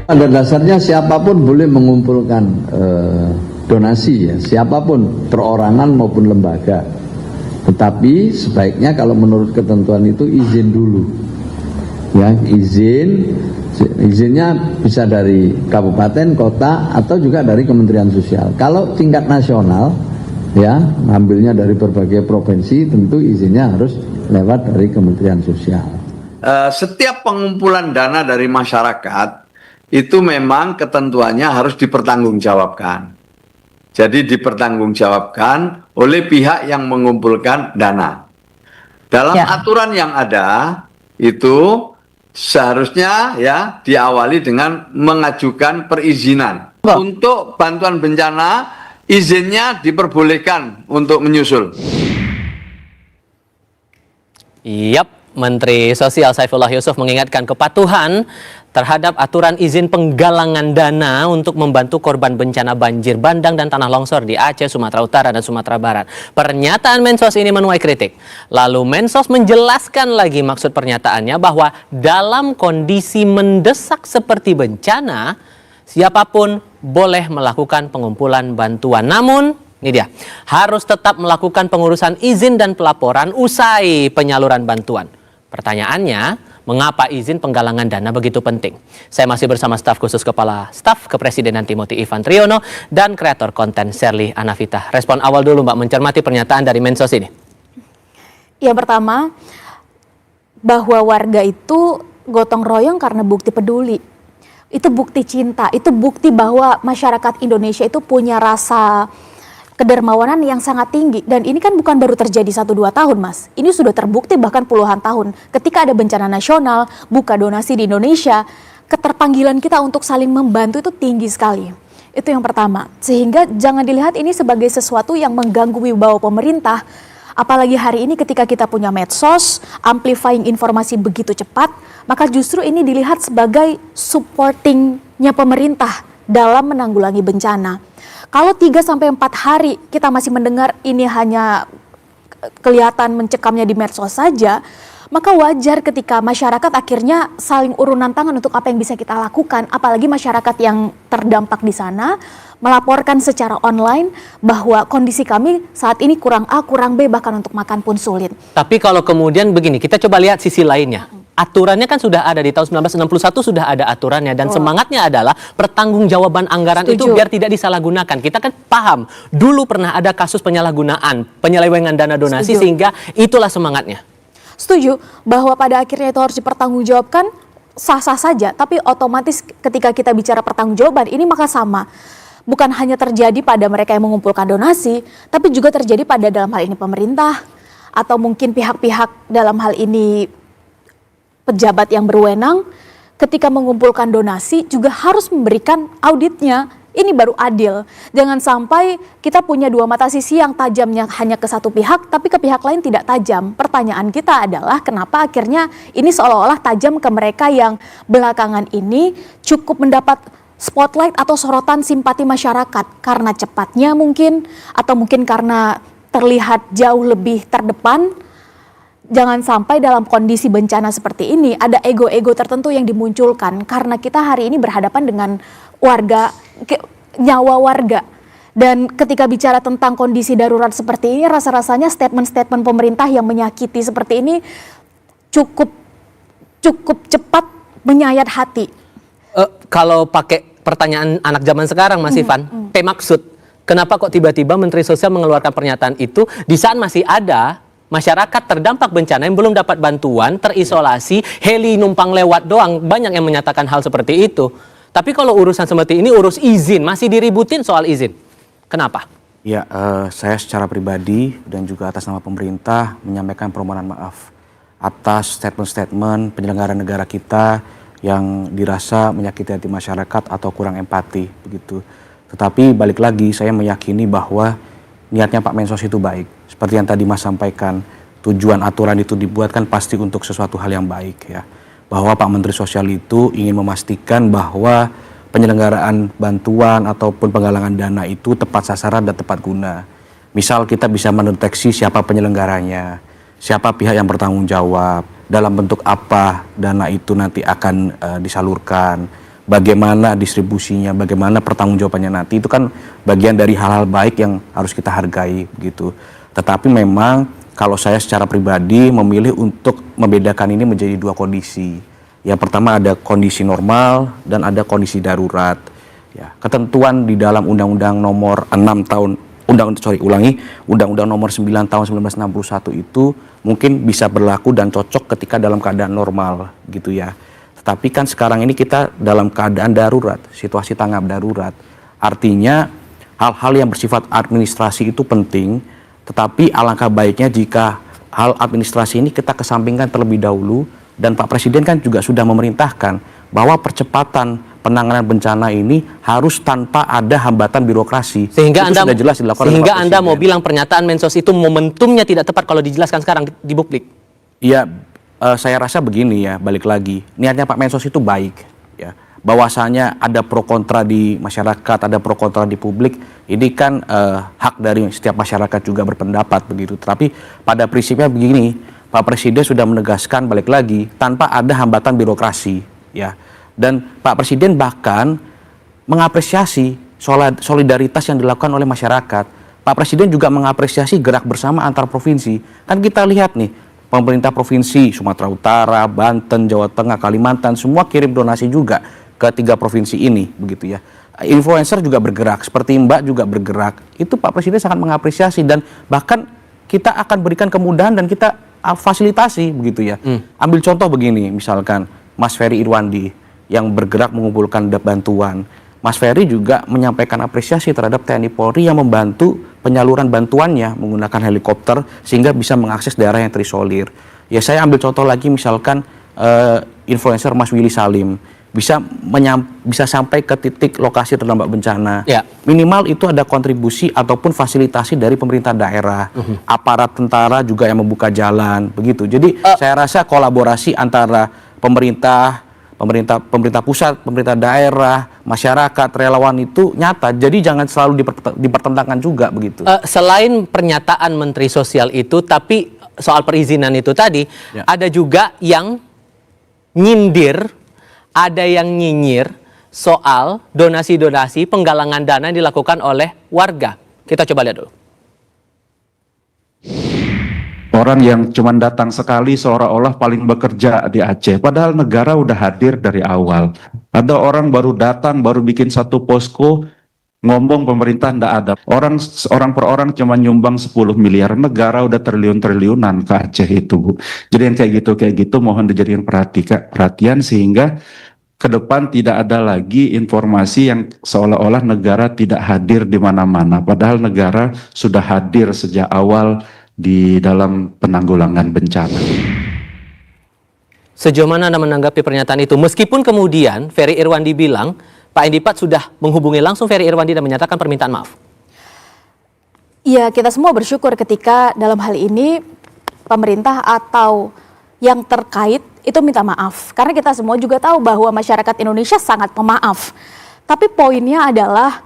Pada dasarnya siapapun boleh mengumpulkan donasi ya, siapapun, perorangan maupun lembaga. Tetapi sebaiknya kalau menurut ketentuan itu izin dulu. Ya, izinnya bisa dari kabupaten, kota, atau juga dari Kementerian Sosial. Kalau tingkat nasional, ya, ngambilnya dari berbagai provinsi, tentu izinnya harus lewat dari Kementerian Sosial. Setiap pengumpulan dana dari masyarakat itu memang ketentuannya harus dipertanggungjawabkan. Jadi dipertanggungjawabkan oleh pihak yang mengumpulkan dana. Dalam aturan yang ada itu seharusnya ya diawali dengan mengajukan perizinan. Untuk bantuan bencana izinnya diperbolehkan untuk menyusul. Menteri Sosial Saifullah Yusuf mengingatkan kepatuhan terhadap aturan izin penggalangan dana untuk membantu korban bencana banjir bandang dan tanah longsor di Aceh, Sumatera Utara, dan Sumatera Barat. Pernyataan Mensos ini menuai kritik. Lalu Mensos menjelaskan lagi maksud pernyataannya bahwa dalam kondisi mendesak seperti bencana, siapapun boleh melakukan pengumpulan bantuan. Namun, ini dia, harus tetap melakukan pengurusan izin dan pelaporan usai penyaluran bantuan. Pertanyaannya, mengapa izin penggalangan dana begitu penting? Saya masih bersama staf khusus Kepala Staf Kepresidenan Timothy Ivan Triono dan kreator konten Sherly Anavita. Respon awal dulu Mbak, mencermati pernyataan dari Mensos ini. Yang pertama, bahwa warga itu gotong royong karena bukti peduli. Itu bukti cinta, itu bukti bahwa masyarakat Indonesia itu punya rasa kedermawanan yang sangat tinggi. Dan ini kan bukan baru terjadi 1-2 tahun, Mas. Ini sudah terbukti bahkan puluhan tahun. Ketika ada bencana nasional, buka donasi di Indonesia, keterpanggilan kita untuk saling membantu itu tinggi sekali. Itu yang pertama. Sehingga jangan dilihat ini sebagai sesuatu yang mengganggu wibawa pemerintah. Apalagi hari ini ketika kita punya medsos, amplifying informasi begitu cepat, maka justru ini dilihat sebagai supportingnya pemerintah dalam menanggulangi bencana. Kalau 3-4 hari kita masih mendengar ini hanya kelihatan mencekamnya di medsos saja, maka wajar ketika masyarakat akhirnya saling urunan tangan untuk apa yang bisa kita lakukan. Apalagi masyarakat yang terdampak di sana melaporkan secara online bahwa kondisi kami saat ini kurang A, kurang B, bahkan untuk makan pun sulit. Tapi kalau kemudian begini, kita coba lihat sisi lainnya. Aturannya kan sudah ada di tahun 1961, sudah ada aturannya, dan semangatnya adalah pertanggungjawaban anggaran itu biar tidak disalahgunakan. Kita kan paham, dulu pernah ada kasus penyalahgunaan, penyelewengan dana donasi, sehingga itulah semangatnya. Setuju bahwa pada akhirnya itu harus dipertanggungjawabkan, sah-sah saja, tapi otomatis ketika kita bicara pertanggungjawaban ini maka sama. Bukan hanya terjadi pada mereka yang mengumpulkan donasi, tapi juga terjadi pada dalam hal ini pemerintah, atau mungkin pihak-pihak dalam hal ini pejabat yang berwenang, ketika mengumpulkan donasi juga harus memberikan auditnya. Ini baru adil. Jangan sampai kita punya dua mata sisi yang tajamnya hanya ke satu pihak, tapi ke pihak lain tidak tajam. Pertanyaan kita adalah kenapa akhirnya ini seolah-olah tajam ke mereka yang belakangan ini cukup mendapat spotlight atau sorotan simpati masyarakat. Karena cepatnya mungkin, atau mungkin karena terlihat jauh lebih terdepan. Jangan sampai dalam kondisi bencana seperti ini ada ego-ego tertentu yang dimunculkan karena kita hari ini berhadapan dengan warga, nyawa warga. Dan ketika bicara tentang kondisi darurat seperti ini, rasa-rasanya statement-statement pemerintah yang menyakiti seperti ini cukup cepat menyayat hati. Kalau pakai pertanyaan anak zaman sekarang, Mas Ivan, maksud kenapa kok tiba-tiba Menteri Sosial mengeluarkan pernyataan itu di saat masih ada masyarakat terdampak bencana yang belum dapat bantuan, terisolasi, heli numpang lewat doang. Banyak yang menyatakan hal seperti itu. Tapi kalau urusan seperti ini, urus izin, masih diributin soal izin. Kenapa? Ya, saya secara pribadi dan juga atas nama pemerintah menyampaikan permohonan maaf atas statement-statement penyelenggara negara kita yang dirasa menyakiti hati masyarakat atau kurang empati, begitu. Tetapi balik lagi, saya meyakini bahwa niatnya Pak Mensos itu baik. Seperti yang tadi Mas sampaikan, tujuan aturan itu dibuat kan pasti untuk sesuatu hal yang baik ya. Bahwa Pak Menteri Sosial itu ingin memastikan bahwa penyelenggaraan bantuan ataupun penggalangan dana itu tepat sasaran dan tepat guna. Misal kita bisa mendeteksi siapa penyelenggaranya, siapa pihak yang bertanggung jawab, dalam bentuk apa dana itu nanti akan disalurkan. bagaimana distribusinya, bagaimana pertanggungjawabannya nanti, itu kan bagian dari hal-hal baik yang harus kita hargai begitu. Tetapi memang kalau saya secara pribadi memilih untuk membedakan ini menjadi dua kondisi. Yang pertama ada kondisi normal dan ada kondisi darurat. Ya, ketentuan di dalam Undang-Undang Nomor 6 tahun Undang-Undang Nomor 9 tahun 1961 itu mungkin bisa berlaku dan cocok ketika dalam keadaan normal gitu ya. Tetapi kan sekarang ini kita dalam keadaan darurat, situasi tanggap darurat. Artinya hal-hal yang bersifat administrasi itu penting, tetapi alangkah baiknya jika hal administrasi ini kita kesampingkan terlebih dahulu, dan Pak Presiden kan juga sudah memerintahkan bahwa percepatan penanganan bencana ini harus tanpa ada hambatan birokrasi. Sehingga itu Anda sudah jelas dilakukan oleh sehingga Pak Anda Presiden. mau bilang pernyataan Mensos itu momentumnya tidak tepat kalau dijelaskan sekarang di publik. Ya, saya rasa begini ya, balik lagi. Niatnya Pak Mensos itu baik ya. Bahwasanya ada pro kontra di masyarakat, ada pro kontra di publik, ini kan hak dari setiap masyarakat juga berpendapat begitu. Tapi pada prinsipnya begini, Pak Presiden sudah menegaskan balik lagi tanpa ada hambatan birokrasi ya. Dan Pak Presiden bahkan mengapresiasi solidaritas yang dilakukan oleh masyarakat. Pak Presiden juga mengapresiasi gerak bersama antar provinsi. Kan kita lihat nih, pemerintah provinsi Sumatera Utara, Banten, Jawa Tengah, Kalimantan semua kirim donasi juga ke 3 provinsi ini begitu ya. Influencer juga bergerak, seperti Mbak juga bergerak. Itu Pak Presiden sangat mengapresiasi dan bahkan kita akan berikan kemudahan dan kita fasilitasi begitu ya. Ambil contoh begini, misalkan Mas Ferry Irwandi yang bergerak mengumpulkan bantuan. Mas Ferry juga menyampaikan apresiasi terhadap TNI Polri yang membantu penyaluran bantuannya menggunakan helikopter sehingga bisa mengakses daerah yang terisolir. Ya saya ambil contoh lagi misalkan influencer Mas Willy Salim bisa sampai ke titik lokasi terdampak bencana. Ya. Minimal itu ada kontribusi ataupun fasilitasi dari pemerintah daerah, aparat tentara juga yang membuka jalan, begitu. Jadi saya rasa kolaborasi antara pemerintah pusat, pemerintah daerah, masyarakat, relawan itu nyata. Jadi jangan selalu dipertentangkan juga begitu. Selain pernyataan Menteri Sosial itu, tapi soal perizinan itu tadi, Ya. ada juga yang nyindir, ada yang nyinyir soal donasi-donasi penggalangan dana yang dilakukan oleh warga. Kita coba lihat dulu. Orang yang cuma datang sekali seolah-olah paling bekerja di Aceh. Padahal negara udah hadir dari awal. Ada orang baru datang, baru bikin satu posko, ngomong pemerintah ndak ada. Orang per orang cuma nyumbang 10 miliar. Negara udah triliun-triliunan ke Aceh itu, Bu. Jadi yang kayak gitu mohon dijadikan perhatian sehingga ke depan tidak ada lagi informasi yang seolah-olah negara tidak hadir di mana-mana. Padahal negara sudah hadir sejak awal di dalam penanggulangan bencana. Sejauh mana Anda menanggapi pernyataan itu? Meskipun kemudian Ferry Irwandi bilang Pak Endipat sudah menghubungi langsung Ferry Irwandi dan menyatakan permintaan maaf. Ya, kita semua bersyukur ketika dalam hal ini pemerintah atau yang terkait itu minta maaf. Karena kita semua juga tahu bahwa masyarakat Indonesia sangat pemaaf. Tapi poinnya adalah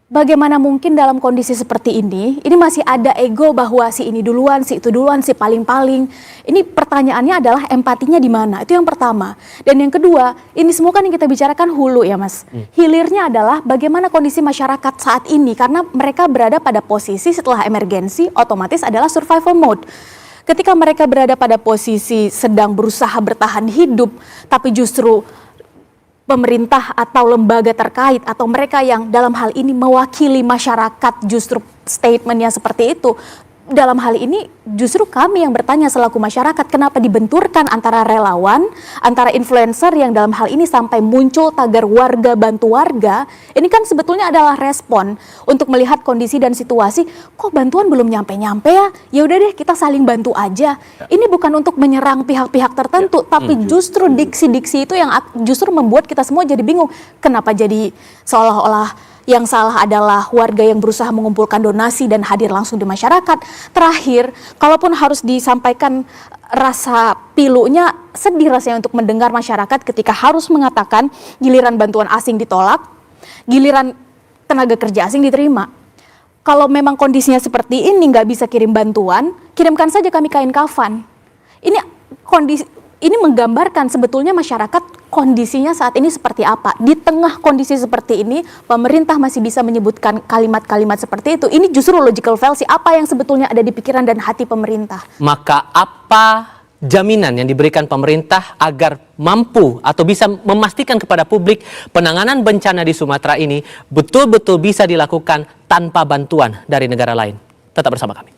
bagaimana mungkin dalam kondisi seperti ini masih ada ego bahwa si ini duluan, si itu duluan, si paling-paling. Ini pertanyaannya adalah empatinya di mana? Itu yang pertama. Dan yang kedua, ini semua kan yang kita bicarakan hulu ya Mas. Hilirnya adalah bagaimana kondisi masyarakat saat ini karena mereka berada pada posisi setelah emergensi otomatis adalah survival mode. Ketika mereka berada pada posisi sedang berusaha bertahan hidup, tapi justru pemerintah atau lembaga terkait atau mereka yang dalam hal ini mewakili masyarakat justru statementnya seperti itu. Dalam hal ini justru kami yang bertanya selaku masyarakat kenapa dibenturkan antara relawan, antara influencer yang dalam hal ini sampai muncul tagar warga bantu warga. Ini kan sebetulnya adalah respon untuk melihat kondisi dan situasi. Kok bantuan belum nyampe-nyampe ya? Ya udah deh kita saling bantu aja. Ini bukan untuk menyerang pihak-pihak tertentu, tapi justru diksi-diksi itu yang justru membuat kita semua jadi bingung. Kenapa jadi seolah-olah yang salah adalah warga yang berusaha mengumpulkan donasi dan hadir langsung di masyarakat. Terakhir, kalaupun harus disampaikan rasa pilunya, sedih rasanya untuk mendengar masyarakat ketika harus mengatakan giliran bantuan asing ditolak, giliran tenaga kerja asing diterima. Kalau memang kondisinya seperti ini, nggak bisa kirim bantuan, kirimkan saja kami kain kafan. Ini kondisi ini menggambarkan sebetulnya masyarakat kondisinya saat ini seperti apa? Di tengah kondisi seperti ini, pemerintah masih bisa menyebutkan kalimat-kalimat seperti itu. Ini justru logical fallacy. Apa yang sebetulnya ada di pikiran dan hati pemerintah? Maka apa jaminan yang diberikan pemerintah agar mampu atau bisa memastikan kepada publik penanganan bencana di Sumatera ini betul-betul bisa dilakukan tanpa bantuan dari negara lain? Tetap bersama kami.